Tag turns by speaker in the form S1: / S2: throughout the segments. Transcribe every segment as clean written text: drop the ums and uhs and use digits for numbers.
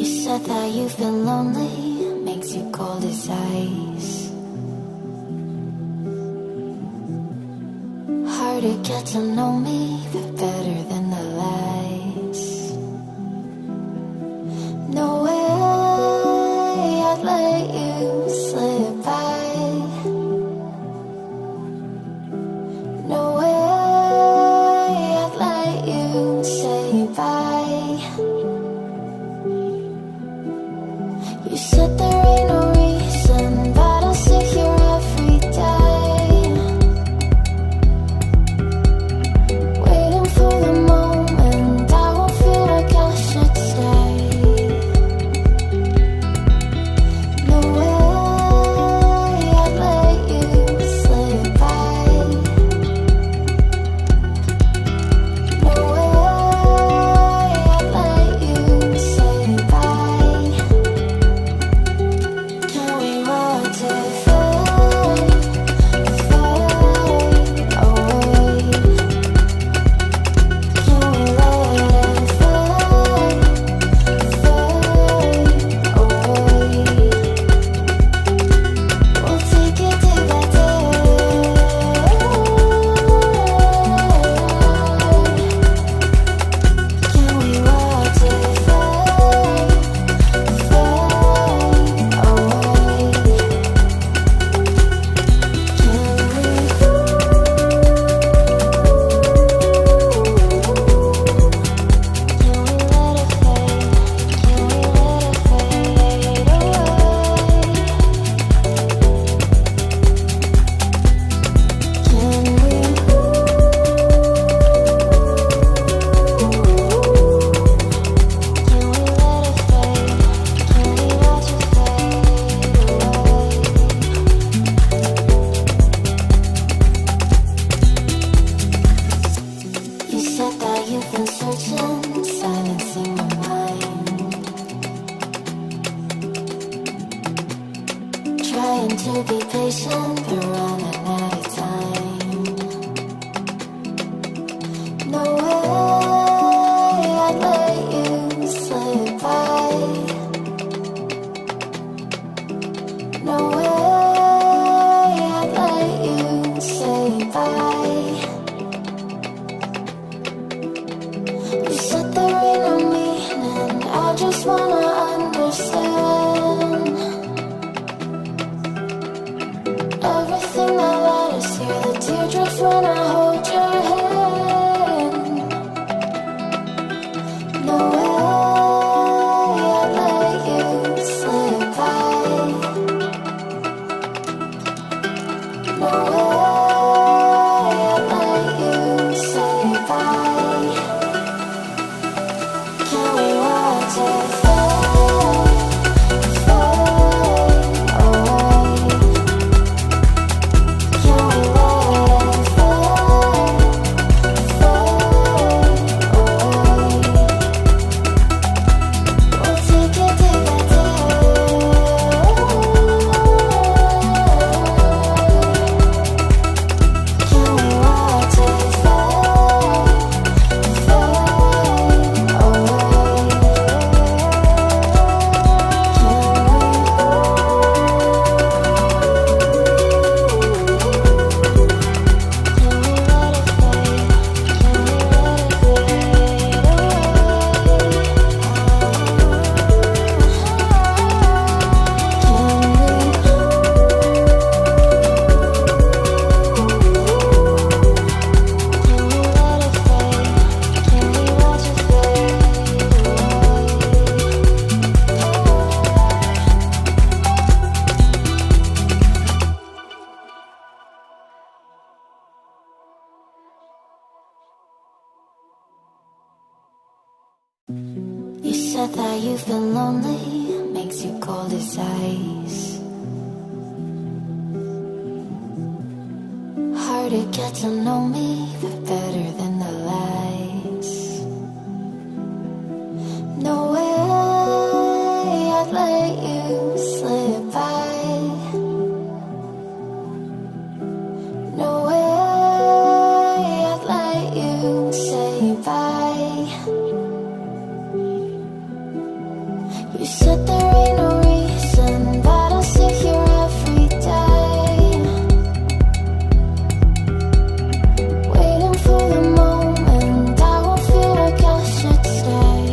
S1: said that you feel lonely, makes you cold as ice. Hard to get to know me, but better than the lies. No way I'd let you slip by. No way I'd let you say bye. You said there ain't no reason, but I'll sit here every day, waiting for the moment I won't feel like I should stay. No way I'd let you slip by. No way I'd let you say bye. Can we watch it fade, fade away? Can we let it fade, fade away? We'll take it day by day. Can we watch it fade, fade away? You said that you've been searching, silencing my mind, trying to be patient, but running out of time. No way I'd let you slip by. No way I'd let you say bye. You said there ain't no meaning, I just wanna understand everything that led us here, the teardrops when I hold your hand. No way I'd let you slip by. No way I'd let you say bye. Can we watch it fade, fade away? Can we let it fade, fade away? We'll take it day by day. Can we watch it fade, fade away? You said that you've been lonely, makes you cold as ice. Hard to get to know me, but better than the lies. No way I'd let you slip by. No way I'd let you say bye. You said there ain't no reason, but I sit here every day, waiting for the moment I won't feel like I should stay.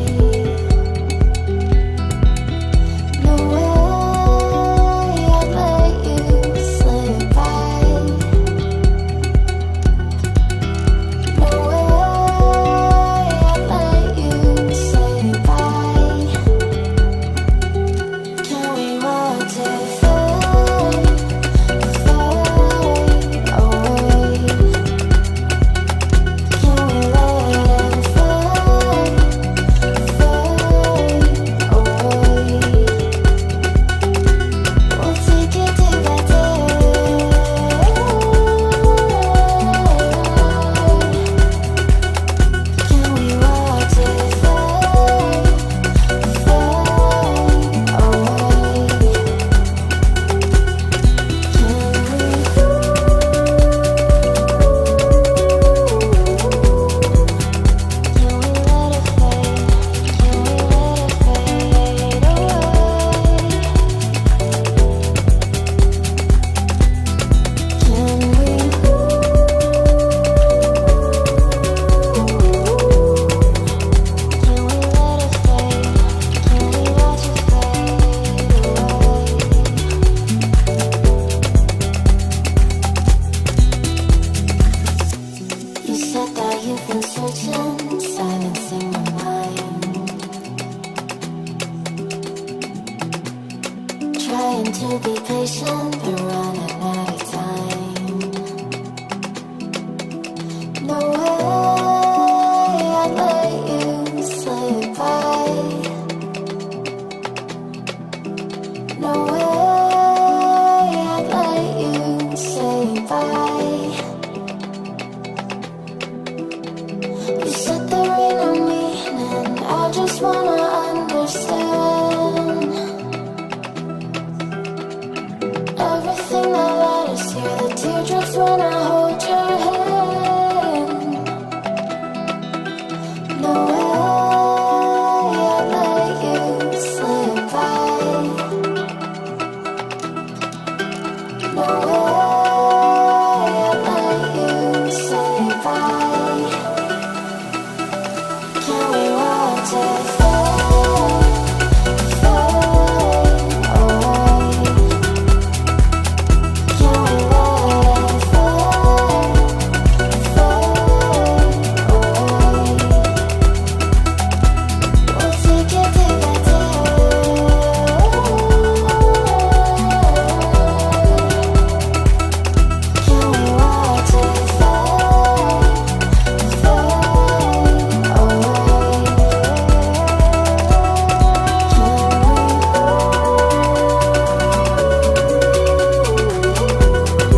S1: No way I'd let you slip by. No way I'd let you say bye. Can we watch it fade, fade away? Can we let it fade, fade away? We'll take it day by day. Can we watch it fade, fade away? You said that you've been searching, silencing my mind, trying to be patient but running